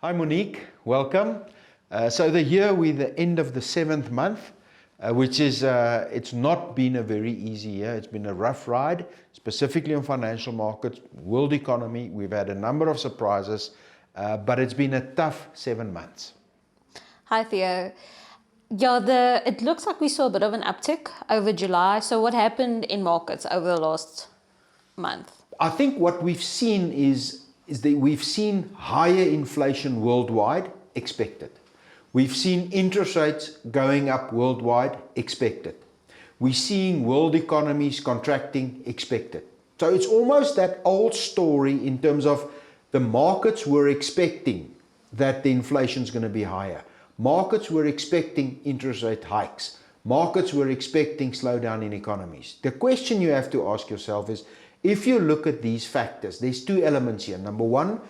Hi Monique, welcome. So we're the end of the 7th month, which is, it's not been a very easy year. It's been a rough ride, specifically on financial markets, world economy. We've had a number of surprises, but it's been a tough 7 months. Hi Theo. Yeah, it looks like we saw a bit of an uptick over July. So what happened in markets over the last month? I think what we've seen is that we've seen higher inflation worldwide, expected. We've seen interest rates going up worldwide, expected. We're seeing world economies contracting, expected. So it's almost that old story in terms of the markets were expecting that the inflation is going to be higher. Markets were expecting interest rate hikes. Markets were expecting slowdown in economies. The question you have to ask yourself is, if you look at these factors, there's two elements here. Number one,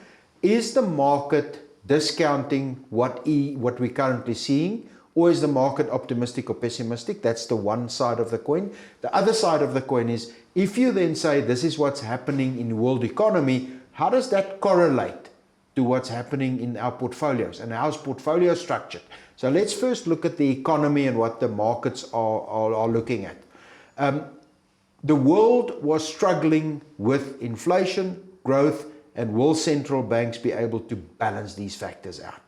is the market discounting what we're currently seeing, or is the market optimistic or pessimistic? That's the one side of the coin. The other side of the coin is, if you then say this is what's happening in the world economy, how does that correlate to what's happening in our portfolios, and how's portfolio structured? So let's first look at the economy and what the markets are looking at. The world was struggling with inflation, growth, and will central banks be able to balance these factors out?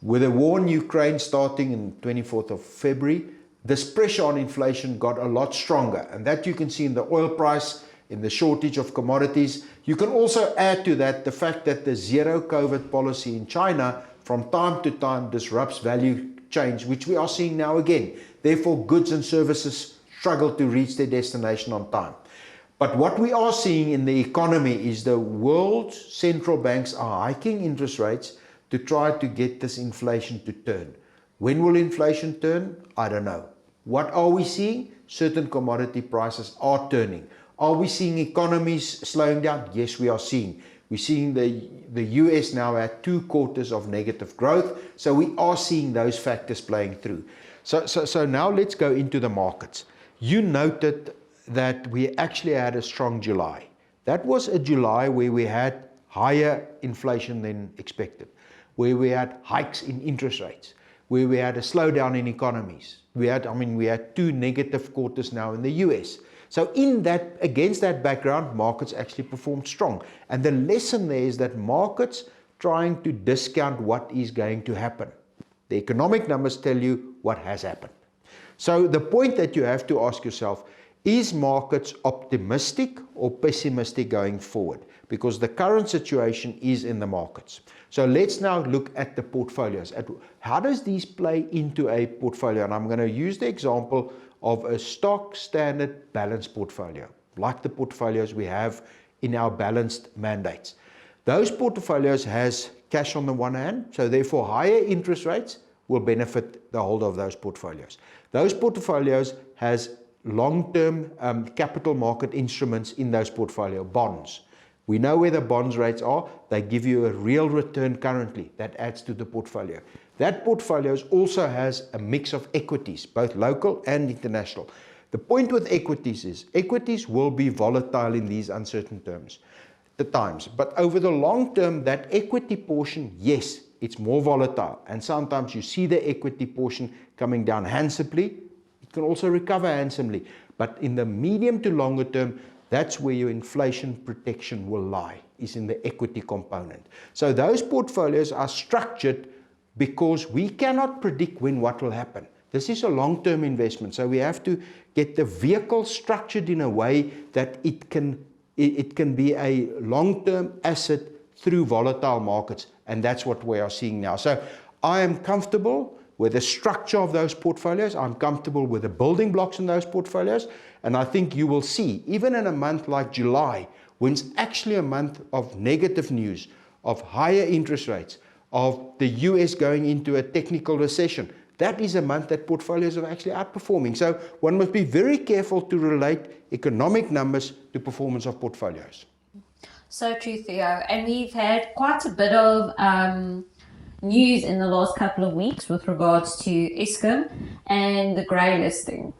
With the war in Ukraine starting on 24th of February, this pressure on inflation got a lot stronger, and that you can see in the oil price, in the shortage of commodities. You can also add to that the fact that the zero COVID policy in China from time to time disrupts value chains, which we are seeing now again. Therefore, goods and services struggle to reach their destination on time. But what we are seeing in the economy is the world's central banks are hiking interest rates to try to get this inflation to turn. When will inflation turn? I don't know. What are we seeing? Certain commodity prices are turning. Are we seeing economies slowing down? Yes, we are seeing. We're seeing the US now at 2 quarters of negative growth. So we are seeing those factors playing through. So now let's go into the markets. You noted that we actually had a strong July. That was a July where we had higher inflation than expected, where we had hikes in interest rates, where we had a slowdown in economies. We had 2 negative quarters now in the US. So against that background, markets actually performed strong. And the lesson there is that markets trying to discount what is going to happen. The economic numbers tell you what has happened. So the point that you have to ask yourself, is markets optimistic or pessimistic going forward? Because the current situation is in the markets. So let's now look at the portfolios. How does these play into a portfolio? And I'm going to use the example of a stock standard balanced portfolio, like the portfolios we have in our balanced mandates. Those portfolios has cash on the one hand, so therefore higher interest rates will benefit the holder of those portfolios. Those portfolios has long-term capital market instruments in those portfolio, bonds. We know where the bonds rates are. They give you a real return currently. That adds to the portfolio. That portfolio also has a mix of equities, both local and international. The point with equities is equities will be volatile in these uncertain times. But over the long term, that equity portion, yes, it's more volatile. And sometimes you see the equity portion coming down handsomely. It can also recover handsomely. But in the medium to longer term, that's where your inflation protection will lie, is in the equity component. So those portfolios are structured because we cannot predict what will happen. This is a long-term investment. So we have to get the vehicle structured in a way that it can be a long-term asset through volatile markets. And that's what we are seeing now. So I am comfortable with the structure of those portfolios. I'm comfortable with the building blocks in those portfolios. And I think you will see, even in a month like July, when it's actually a month of negative news, of higher interest rates, of the US going into a technical recession, that is a month that portfolios are actually outperforming. So one must be very careful to relate economic numbers to performance of portfolios. So true, Theo. And we've had quite a bit of news in the last couple of weeks with regards to Eskom and the greylisting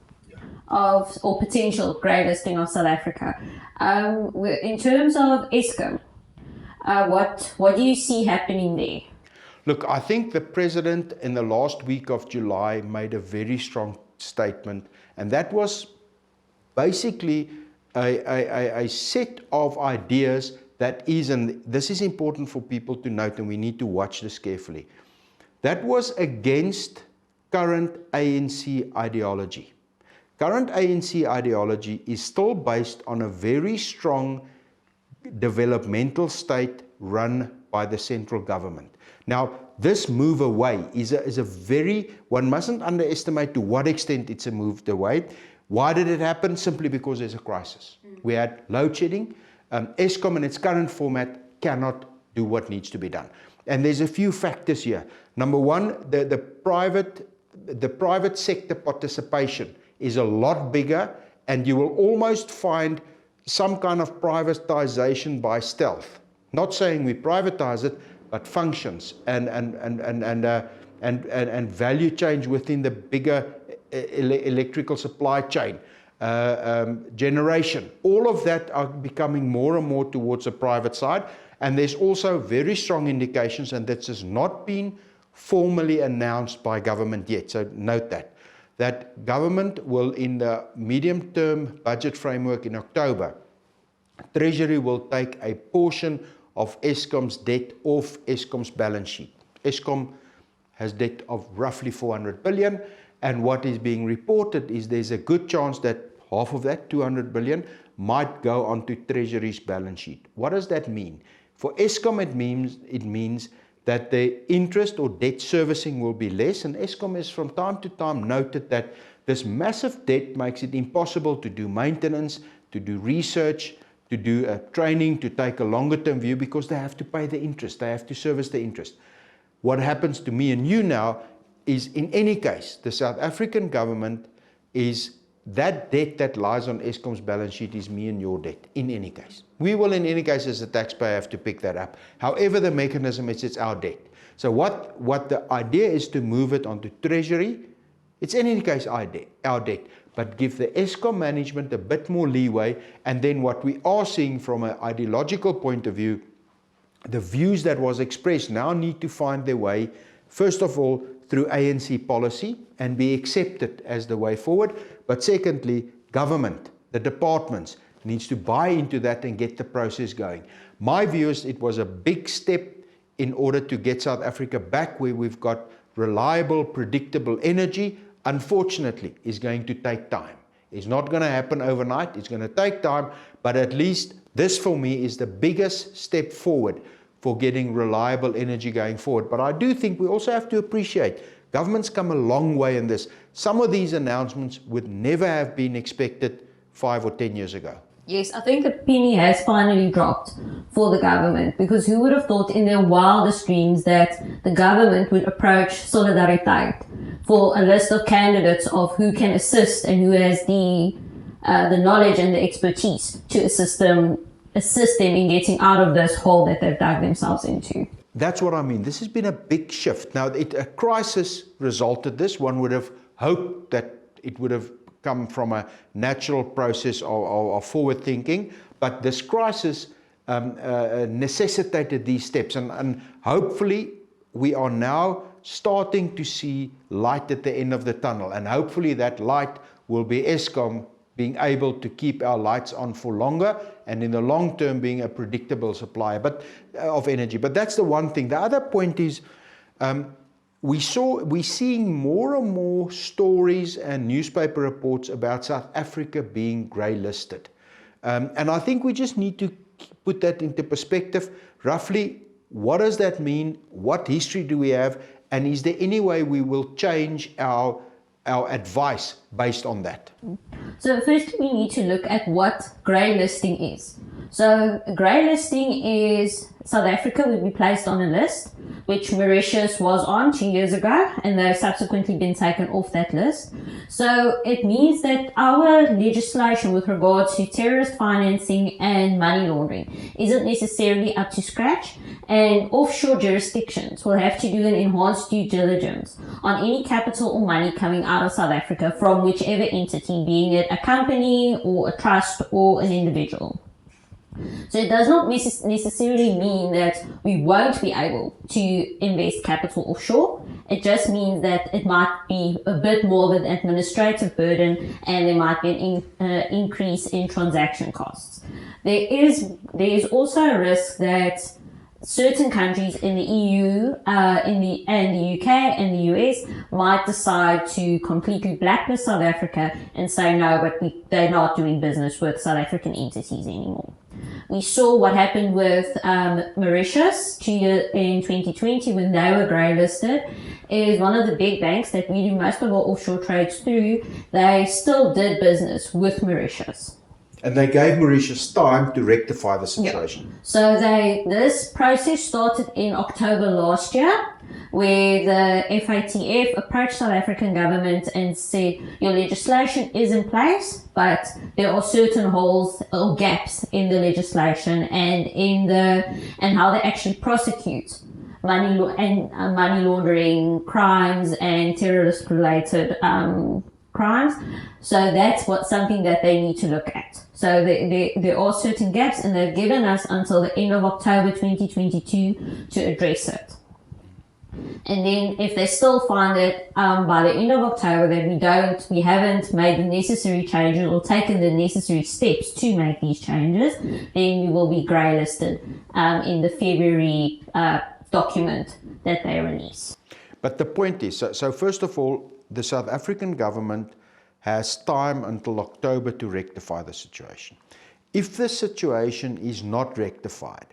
or potential greylisting of South Africa. In terms of Eskom, what do you see happening there? Look, I think the president in the last week of July made a very strong statement, and that was basically a set of ideas that is, and this is important for people to note, and we need to watch this carefully, that was against current ANC ideology. Current ANC ideology is still based on a very strong developmental state run by the central government. Now, this move away is a very, one mustn't underestimate to what extent it's a move away. Why did it happen? Simply because there's a crisis. We had load shedding. Eskom in its current format cannot do what needs to be done. And there's a few factors here. Number one, the private sector participation is a lot bigger, and you will almost find some kind of privatization by stealth. Not saying we privatize it, but functions and value change within the bigger electrical supply chain, generation. All of that are becoming more and more towards the private side. And there's also very strong indications, and this has not been formally announced by government yet. So note that government will, in the medium-term budget framework in October, Treasury will take a portion of Eskom's debt off Eskom's balance sheet. Eskom has debt of roughly 400 billion, and what is being reported is there's a good chance that half of that, 200 billion, might go onto Treasury's balance sheet. What does that mean? For Eskom, it means that the interest or debt servicing will be less, and Eskom has from time to time noted that this massive debt makes it impossible to do maintenance, to do research, to do training, to take a longer term view, because they have to pay the interest, they have to service the interest. What happens to me and you now is, in any case, the South African government is, that debt that lies on Eskom's balance sheet is me and your debt, in any case. We will, in any case, as a taxpayer, have to pick that up. However the mechanism is, it's our debt. So what the idea is to move it onto Treasury, it's in any case our debt, but give the Eskom management a bit more leeway. And then what we are seeing from an ideological point of view, the views that was expressed now need to find their way, first of all, through ANC policy and be accepted as the way forward. But secondly, government, the departments, needs to buy into that and get the process going. My view is it was a big step in order to get South Africa back where we've got reliable, predictable energy. Unfortunately, is going to take time. It's not going to happen overnight. It's going to take time, but at least this for me is the biggest step forward for getting reliable energy going forward. But I do think we also have to appreciate government's come a long way in this. Some of these announcements would never have been expected 5 or 10 years ago. Yes, I think the penny has finally dropped for the government, because who would have thought in their wildest dreams that the government would approach Solidariteit for a list of candidates of who can assist and who has the knowledge and the expertise to assist them in getting out of this hole that they've dug themselves into. That's what I mean. This has been a big shift. Now, a crisis resulted this. One would have hoped that it would have come from a natural process of forward thinking, but this crisis necessitated these steps, and hopefully we are now starting to see light at the end of the tunnel, and hopefully that light will be Eskom being able to keep our lights on for longer, and in the long term being a predictable supplier of energy. But that's the one thing. The other point is, we're seeing more and more stories and newspaper reports about South Africa being grey-listed. And I think we just need to put that into perspective. Roughly, what does that mean? What history do we have? And is there any way we will change our advice based on that? So first we need to look at what greylisting is. So greylisting is South Africa would be placed on a list, which Mauritius was on 2 years ago, and they've subsequently been taken off that list. So it means that our legislation with regards to terrorist financing and money laundering isn't necessarily up to scratch, and offshore jurisdictions will have to do an enhanced due diligence on any capital or money coming out of South Africa from whichever entity, being it a company or a trust or an individual. So it does not necessarily mean that we won't be able to invest capital offshore. It just means that it might be a bit more of an administrative burden, and there might be an increase in transaction costs. There is also a risk that certain countries in the EU, and the UK and the US might decide to completely blacklist South Africa and say no, but they're not doing business with South African entities anymore. We saw what happened with Mauritius in 2020 when they were grey listed. Is one of the big banks that we do most of our offshore trades through. They still did business with Mauritius. And they gave Mauritius time to rectify the situation. Yeah. So this process started in October last year, where the FATF approached South African government and said, your legislation is in place, but there are certain holes or gaps in the legislation and how they actually prosecute money laundering crimes and terrorist related crimes. So that's something that they need to look at. So there are certain gaps, and they've given us until the end of October 2022 to address it. And then if they still find that by the end of October that we haven't made the necessary changes or taken the necessary steps to make these changes, then we will be grey listed in the February document that they release. But the point is, so first of all, the South African government has time until October to rectify the situation. If the situation is not rectified,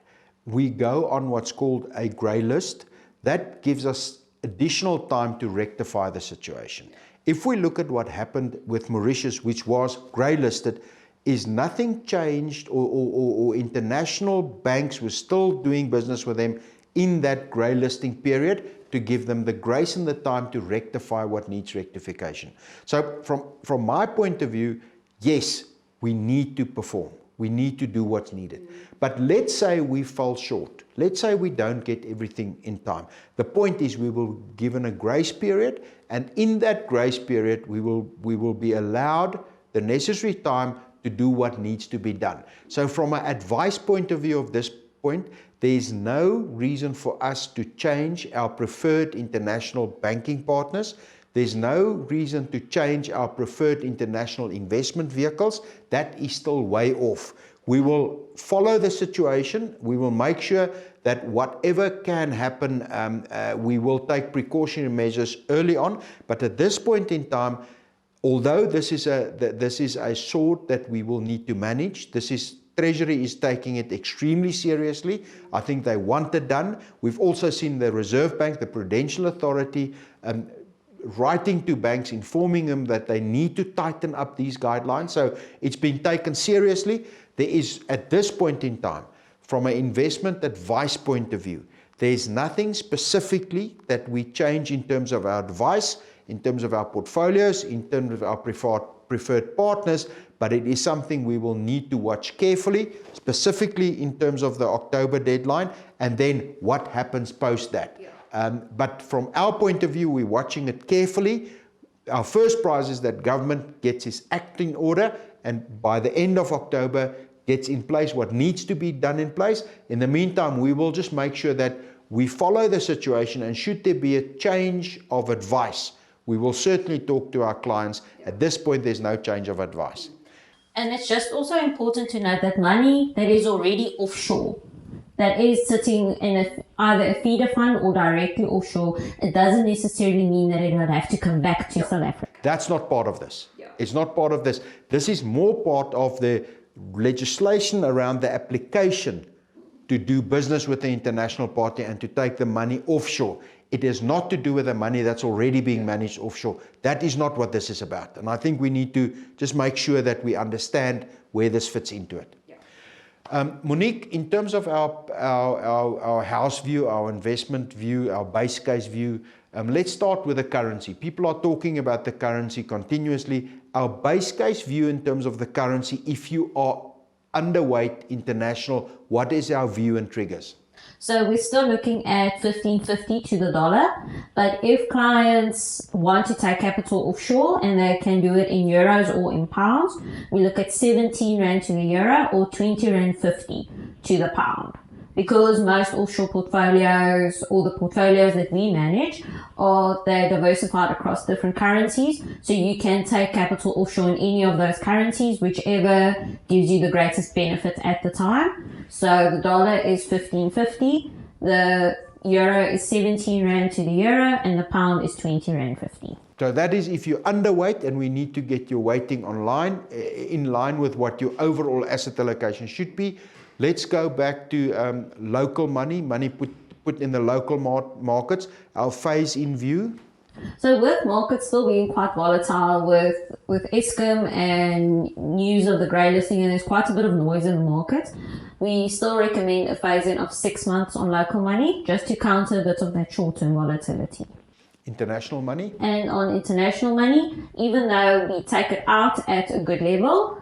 we go on what's called a grey list. That gives us additional time to rectify the situation. If we look at what happened with Mauritius, which was grey listed, is nothing changed, or international banks were still doing business with them in that grey listing period, to give them the grace and the time to rectify what needs rectification. So from my point of view, yes, we need to perform. We need to do what's needed. But let's say we fall short. Let's say we don't get everything in time. The point is we will be given a grace period, and in that grace period, we will be allowed the necessary time to do what needs to be done. So from an advice point of view of this point, there is no reason for us to change our preferred international banking partners. There's no reason to change our preferred international investment vehicles. That is still way off. We will follow the situation. We will make sure that whatever can happen, we will take precautionary measures early on. But at this point in time, although this is a sword that we will need to manage, Treasury is taking it extremely seriously. I think they want it done. We've also seen the Reserve Bank, the Prudential Authority, writing to banks, informing them that they need to tighten up these guidelines. So it's been taken seriously. There is, at this point in time, from an investment advice point of view, there's nothing specifically that we change in terms of our advice, in terms of our portfolios, in terms of our preferred partners, but it is something we will need to watch carefully, specifically in terms of the October deadline, and then what happens post that. But from our point of view, we're watching it carefully. Our first prize is that government gets its act in order, and by the end of October, gets in place what needs to be done in place. In the meantime, we will just make sure that we follow the situation, and should there be a change of advice, we will certainly talk to our clients. At this point, there's no change of advice. And it's just also important to note that money that is already offshore, that is sitting in either a feeder fund or directly offshore, it doesn't necessarily mean that it would have to come back to South Africa. That's not part of this. It's not part of this. This is more part of the legislation around the application to do business with the international party and to take the money offshore. It is not to do with the money that's already being managed offshore. That is not what this is about. And I think we need to just make sure that we understand where this fits into it. Monique, in terms of our house view, our investment view, our base case view, let's start with the currency. People are talking about the currency continuously. Our base case view in terms of the currency, if you are underweight international, what is our view and triggers? So we're still looking at 15.50 to the dollar, but if clients want to take capital offshore and they can do it in euros or in pounds, we look at 17 rand to the euro or 20 rand 50 to the pound. Because most offshore portfolios or the portfolios that we manage they're diversified across different currencies, so you can take capital offshore in any of those currencies, whichever gives you the greatest benefit at the time. So the dollar is 15.50, the euro is 17 rand to the euro, and the pound is 20 rand 50. So that is if you're underweight and we need to get your weighting online in line with what your overall asset allocation should be. Let's go back to local money put in the local markets, our phase-in view. So with markets still being quite volatile with Eskom and news of the greylisting, and there's quite a bit of noise in the market, we still recommend a phase-in of 6 months on local money just to counter a bit of that short-term volatility. International money? And on international money, even though we take it out at a good level,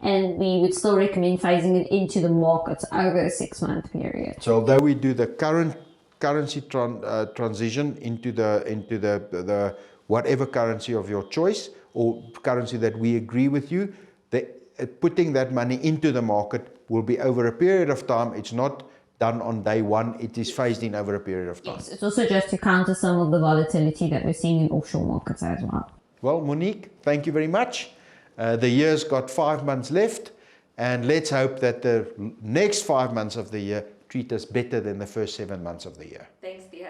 and we would still recommend phasing it into the markets over a 6-month period. So although we do the current currency transition into the whatever currency of your choice or currency that we agree with you, putting that money into the market will be over a period of time. It's not done on day one. It is phased in over a period of time. Yes, it's also just to counter some of the volatility that we're seeing in offshore markets as well. Well, Monique, thank you very much. The year's got 5 months left, and let's hope that the next 5 months of the year treat us better than the first 7 months of the year. Thanks, Theo.